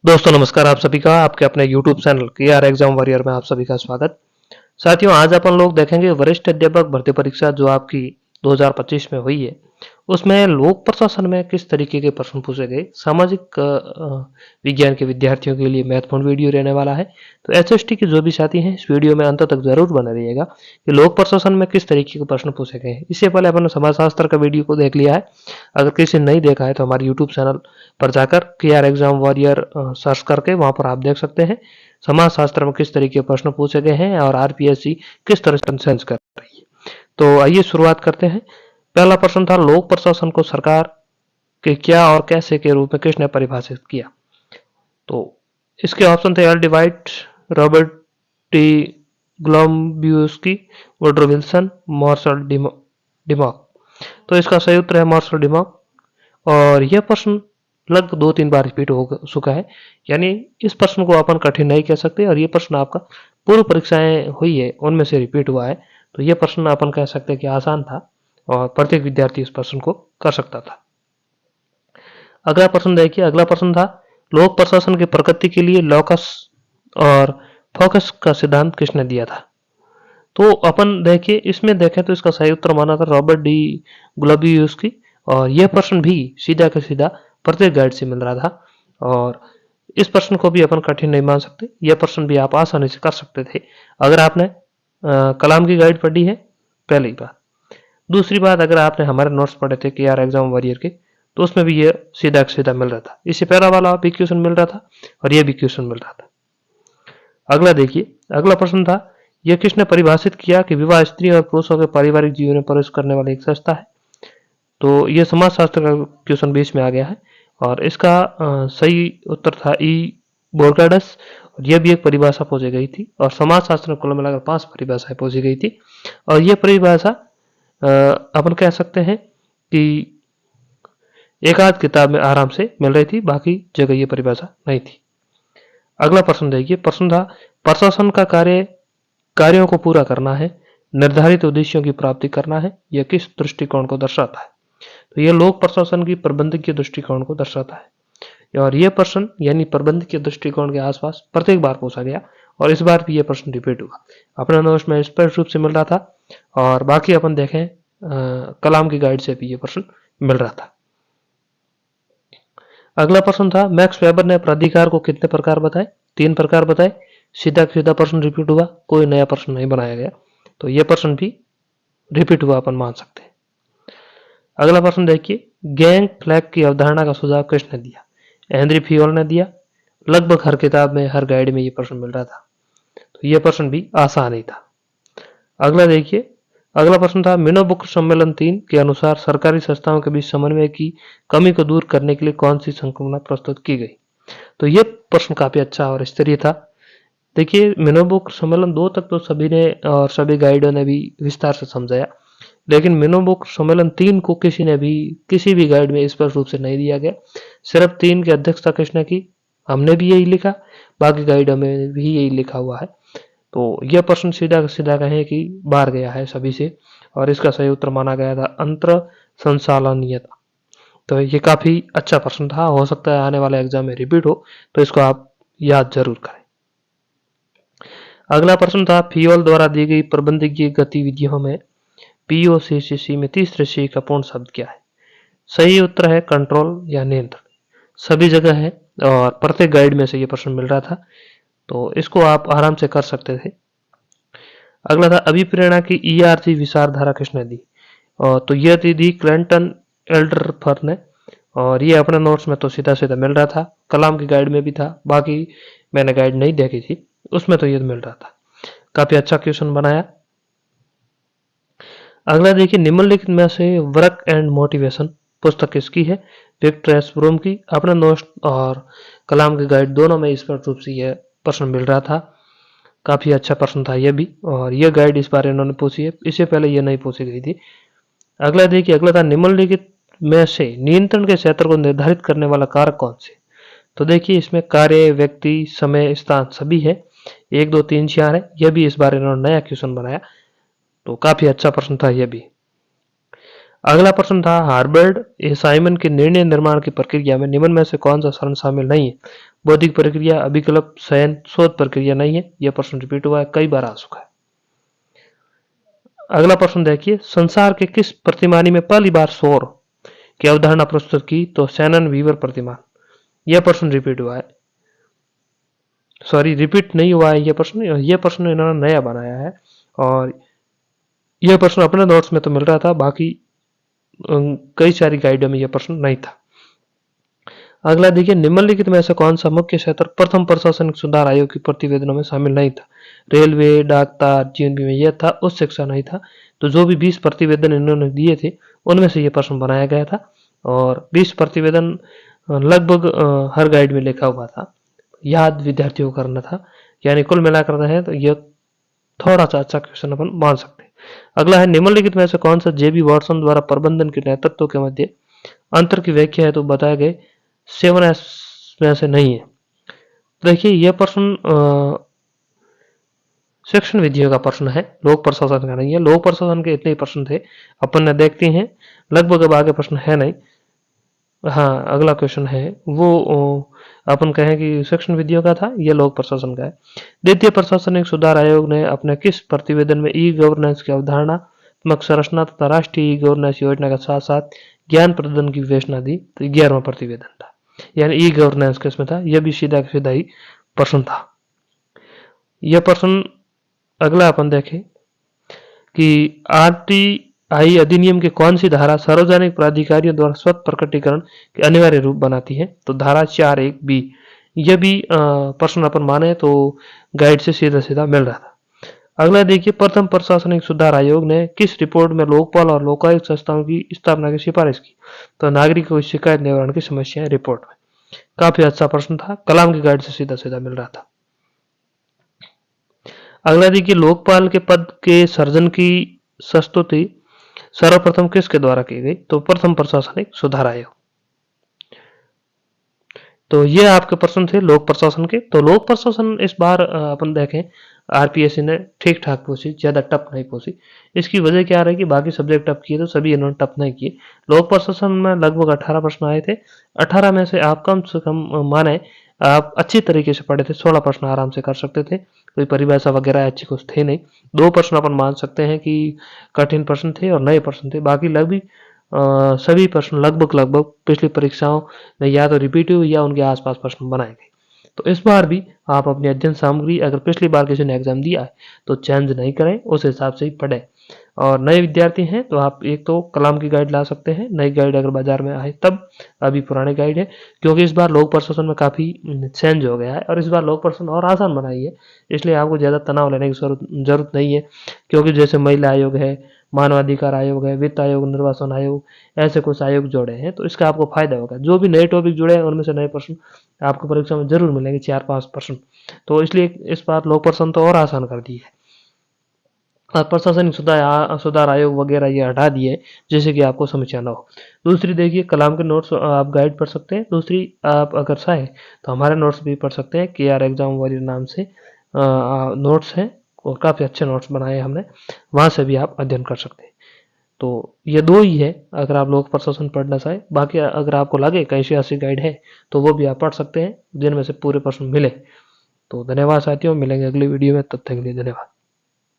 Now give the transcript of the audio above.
दोस्तों नमस्कार। आप सभी का आपके अपने YouTube channel KR exam warrior में आप सभी का स्वागत। साथियों, आज अपन लोग देखेंगे वरिष्ठ अध्यापक भर्ती परीक्षा जो आपकी 2025 में हुई है, उसमें लोक प्रशासन में किस तरीके के प्रश्न पूछे गए। सामाजिक विज्ञान के विद्यार्थियों के लिए महत्वपूर्ण वीडियो रहने वाला है। तो HST के जो भी साथी हैं इस वीडियो में अंत तक जरूर बने रहिएगा कि लोक प्रशासन में किस तरीके के प्रश्न पूछे गए हैं। इससे पहले अपन समाजशास्त्र का वीडियो को देख लिया है। अगर किसी ने नहीं देखा है तो हमारे यूट्यूब चैनल पर जाकर KR एग्जाम वॉरियर सर्च करके वहां पर आप देख सकते हैं समाज शास्त्र में किस तरीके के प्रश्न पूछे गए हैं और RPSC किस तरह से सेंस कर रही है। तो आइए शुरुआत करते हैं। पहला प्रश्न था, लोक प्रशासन को सरकार के क्या और कैसे के रूप में किसने परिभाषित किया। तो इसके ऑप्शन थे L D White, Robert T Golembiewski, Woodrow Wilson, Marshall Dimock. तो इसका सही उत्तर है मार्शल डिमॉक। और यह प्रश्न लगभग 2-3 बार रिपीट हो चुका है, यानी इस प्रश्न को अपन कठिन नहीं कह सकते। और ये प्रश्न आपका पूर्व परीक्षाएं हुई है उनमें से रिपीट हुआ है, तो यह प्रश्न अपन कह सकते हैं कि आसान था और प्रत्येक विद्यार्थी इस प्रश्न को कर सकता था। अगला प्रश्न देखिए। अगला प्रश्न था, लोक प्रशासन की प्रकृति के लिए लॉकस और फोकस का सिद्धांत किसने दिया था। तो अपन देखिए, इसमें देखें तो इसका सही उत्तर माना था रॉबर्ट डी ग्लोबियुस्की। और यह प्रश्न भी सीधा का सीधा प्रत्येक गाइड से मिल रहा था और इस प्रश्न को भी अपन कठिन नहीं मान सकते। यह प्रश्न भी आप आसानी से कर सकते थे अगर आपने कलाम की गाइड पढ़ी है, पहली बात। दूसरी बात, अगर आपने हमारे नोट्स पढ़े थे KR एग्जाम वॉरियर के, तो उसमें भी यह सीधा सीधा मिल रहा था। इससे पहला वाला भी क्वेश्चन मिल रहा था और यह भी क्वेश्चन मिल रहा था। अगला देखिए। अगला प्रश्न था, यह किसने परिभाषित किया कि विवाह स्त्री और पुरुषों के पारिवारिक जीवन में प्रवेश करने वाली एक संस्था है। तो यह समाजशास्त्र का क्वेश्चन बीच में आ गया है और इसका सही उत्तर था ई बोर्गाडस। और यह भी एक परिभाषा पूछी गई थी और समाजशास्त्र में कुल मिलाकर 5 परिभाषाएं पूछी गई थी। और यह परिभाषा अपन कह सकते हैं कि एक आध किताब में आराम से मिल रही थी, बाकी जगह यह परिभाषा नहीं थी। अगला प्रश्न देखिए। प्रश्न था, प्रशासन का कार्यों को पूरा करना है, निर्धारित उद्देश्यों की प्राप्ति करना है, यह किस दृष्टिकोण को दर्शाता है। तो यह लोक प्रशासन की प्रबंधकीय दृष्टिकोण को दर्शाता है और यह प्रश्न यानी प्रबंधकीय दृष्टिकोण के आसपास प्रत्येक बार पूछा गया और इस बार भी यह प्रश्न रिपीट हुआ। अपने नोट्स में स्पष्ट रूप से मिल रहा था और बाकी अपन देखें कलाम की गाइड से भी यह प्रश्न मिल रहा था। अगला प्रश्न था, मैक्स वेबर ने प्राधिकार को कितने प्रकार बताए। 3 प्रकार बताए। सीधा सीधा प्रश्न रिपीट हुआ, कोई नया प्रश्न नहीं बनाया गया, तो यह प्रश्न भी रिपीट हुआ अपन मान सकते हैं। अगला प्रश्न देखिए। गैंग फ्लैग की अवधारणा का सुझाव किसने दिया। हेनरी फियोल ने दिया। लगभग हर किताब में हर गाइड में यह प्रश्न मिल रहा था, तो यह प्रश्न भी आसान ही था। अगला देखिए। अगला प्रश्न था, मिनोबुक सम्मेलन 3 के अनुसार सरकारी संस्थाओं के बीच समन्वय की कमी को दूर करने के लिए कौन सी संकल्पना प्रस्तुत की गई। तो यह प्रश्न काफी अच्छा और स्तरीय था। देखिए, मिनोबुक सम्मेलन 2 तक तो सभी ने और सभी गाइडों ने भी विस्तार से समझाया, लेकिन मिनोबुक सम्मेलन 3 को किसी भी गाइड में स्पष्ट रूप से नहीं दिया गया। सिर्फ 3 की अध्यक्षता किसने की, हमने भी यही लिखा, बाकी गाइडों में भी यही लिखा हुआ है। तो यह प्रश्न सीधा सीधा कहें कि बाहर गया है सभी से और इसका सही उत्तर माना गया था अंतर संचालनीयता। तो ये काफी अच्छा प्रश्न था, हो सकता है आने वाले एग्जाम में रिपीट हो, तो इसको आप याद जरूर करें। अगला प्रश्न था, फियोल द्वारा दी गई प्रबंधकीय गतिविधियों में POCCC में तीसरे C का पूर्ण शब्द क्या है। सही उत्तर है कंट्रोल या नियंत्रण। सभी जगह है और प्रत्येक गाइड में से ये प्रश्न मिल रहा था, तो इसको आप आराम से कर सकते थे। अगला था, अभिप्रेरणा की ERG विचारधारा किसने दी। तो यह दी क्लिंटन एल्डरफर ने और ये अपने नोट्स में तो सीधा सीधा मिल रहा था, कलाम की गाइड में भी था, बाकी मैंने गाइड नहीं देखी थी, उसमें तो ये मिल रहा था। काफी अच्छा क्वेश्चन बनाया। अगला देखिए, निम्नलिखित में से वर्क एंड मोटिवेशन पुस्तक किसकी है। विक्टर एस ब्रूम की। अपने नोट्स और कलाम की गाइड दोनों में स्पष्ट रूप से यह प्रश्न मिल रहा था। काफी अच्छा प्रश्न था यह भी और यह गाइड इस बार इन्होंने पूछी है, इससे पहले यह नहीं पूछी गई थी। अगला देखिए। अगला था, निम्नलिखित में से नियंत्रण के क्षेत्र को निर्धारित करने वाला कारक कौन से। तो देखिए, इसमें कार्य, व्यक्ति, समय, स्थान सभी है। 1 2 3 4 है। यह भी इस बार इन्होंने नया क्वेश्चन बनाया, तो काफी अच्छा प्रश्न था यह भी। अगला प्रश्न था हार्वर्ड असाइनमेंट के निर्णय निर्माण की प्रक्रिया में निम्न में से कौन सा चरण शामिल नहीं है? बौद्धिक प्रक्रिया, अभिकल्प, चयन, शोध प्रक्रिया नहीं है। यह प्रश्न रिपीट हुआ है, कई बार आ चुका है। अगला प्रश्न देखिए, संसार के किस प्रतिमानी में पहली बार सौर की अवधारणा प्रस्तुत की? तो शैनन वीवर प्रतिमान। यह प्रश्न रिपीट हुआ है, सॉरी रिपीट नहीं हुआ है यह प्रश्न इन्होंने नया बनाया है और यह प्रश्न अपने नोट्स में तो मिल रहा था, बाकी कई सारी गाइडों में यह प्रश्न नहीं था। अगला देखिए, निम्नलिखित में से कौन सा मुख्य क्षेत्र प्रथम प्रशासनिक सुधार आयोग की प्रतिवेदनों में शामिल नहीं था? रेलवे, डाक तार, जीवन बीमा यह था, उच्च शिक्षा नहीं था। तो जो भी 20 प्रतिवेदन इन्होंने दिए थे उनमें से यह प्रश्न बनाया गया था और 20 प्रतिवेदन लगभग हर गाइड में लिखा हुआ था, याद विद्यार्थियों को करना था, यानी कुल मिलाकर है तो यह थोड़ा सा अच्छा क्वेश्चन अपन मान सकते हैं। अगला है, निम्नलिखित में से कौन सा जेबी वाटसन द्वारा प्रबंधन के नेतृत्व के मध्य अंतर की व्याख्या है? तो बताए गए 7S में से नहीं है। देखिए यह प्रश्न शिक्षण विधियों का प्रश्न है, लोक प्रशासन का नहीं है। लोक प्रशासन के इतने ही प्रश्न थे, अपन ने देखते हैं लगभग अब आगे प्रश्न है नहीं। हाँ, अगला क्वेश्चन है वो अपन कहें कि शिक्षण विधियों का था, यह लोक प्रशासन का है। द्वितीय प्रशासनिक सुधार आयोग ने अपने किस प्रतिवेदन में ई गवर्नेंस की अवधारणात्मक संरचना तथा राष्ट्रीय ई गवर्नेंस योजना के साथ साथ ज्ञान प्रदान की विवेचना दी? तो 11वां प्रतिवेदन था, यानी ई गवर्नेंस किसमें था? यह भी सीधा सीधा ही प्रश्न था। यह प्रश्न अगला अपन देखें कि आरटीआई अधिनियम के कौन सी धारा सार्वजनिक प्राधिकारियों द्वारा स्वतः प्रकटीकरण के अनिवार्य रूप बनाती है? तो धारा 4(1)(b। यह भी प्रश्न अपन माने तो गाइड से सीधा सीधा मिल रहा था। अगला देखिए, प्रथम प्रशासनिक सुधार आयोग ने किस रिपोर्ट में लोकपाल और लोकायुक्त संस्थाओं की स्थापना की सिफारिश की? तो नागरिकों की शिकायत निवारण की समस्याएं रिपोर्ट में। काफी अच्छा प्रश्न था, कलाम की गाइड से सीधा सीधा मिल रहा था। अगला देखिए, लोकपाल के पद के सर्जन की संस्तुति सर्वप्रथम किसके द्वारा की गई? तो प्रथम प्रशासनिक सुधार आयोग। तो ये आपके प्रश्न थे लोक प्रशासन के। तो लोक प्रशासन इस बार अपन देखें आरपीएससी ने ठीक ठाक पूछी, ज्यादा टफ नहीं पूछी। इसकी वजह क्या रही कि बाकी सब्जेक्ट टफ किए तो सभी इन्होंने टफ नहीं किए। लोक प्रशासन में लगभग 18 प्रश्न आए थे। 18 में से आप कम से कम माने आप अच्छी तरीके से पढ़े थे, 16 प्रश्न आराम से कर सकते थे। कोई परिभाषा वगैरह अच्छी कुछ थे नहीं। 2 प्रश्न अपन मान सकते हैं कि कठिन प्रश्न थे और नए प्रश्न थे। बाकी लगभग सभी प्रश्न लगभग पिछली परीक्षाओं में या तो रिपीटिव या उनके आसपास प्रश्न बनाए गए। तो इस बार भी आप अपनी अध्ययन सामग्री अगर पिछली बार किसी ने एग्जाम दिया है तो चेंज नहीं करें, उस हिसाब से ही पढ़ें। और नए विद्यार्थी हैं तो आप एक तो कलाम की गाइड ला सकते हैं, नई गाइड अगर बाजार में आए तब, अभी पुरानी गाइड है क्योंकि इस बार लोक प्रशासन में काफ़ी चेंज हो गया है और इस बार लोक प्रशासन और आसान बनाई है, इसलिए आपको ज़्यादा तनाव लेने की जरूरत नहीं है। क्योंकि जैसे महिला आयोग है, मानवाधिकार आयोग है, वित्त आयोग, निर्वाचन आयोग, ऐसे कुछ आयोग जोड़े हैं तो इसका आपको फायदा होगा। जो भी नए टॉपिक जुड़े हैं उनमें से नए प्रश्न आपको परीक्षा में जरूर मिलेंगे, 4-5 प्रश्न। तो इसलिए इस बार लोक प्रशासन तो और आसान कर दी है। प्रशासनिक सुधार आयोग वगैरह ये हटा दिए जैसे कि आपको समस्या ना हो। दूसरी देखिए, कलाम के नोट्स आप गाइड पढ़ सकते हैं। दूसरी आप अगर चाहें तो हमारे नोट्स भी पढ़ सकते हैं, KR एग्जाम वॉरियर नाम से नोट्स हैं और काफ़ी अच्छे नोट्स बनाए हमने, वहाँ से भी आप अध्ययन कर सकते हैं। तो ये 2 ही है अगर आप लोक प्रशासन पढ़ना चाहें। बाकी अगर आपको लगे कहीं से ऐसी गाइड है तो वो भी आप पढ़ सकते हैं जिनमें से पूरे प्रश्न मिले। तो धन्यवाद साथियों, मिलेंगे अगली वीडियो में, तब तक के लिए धन्यवाद।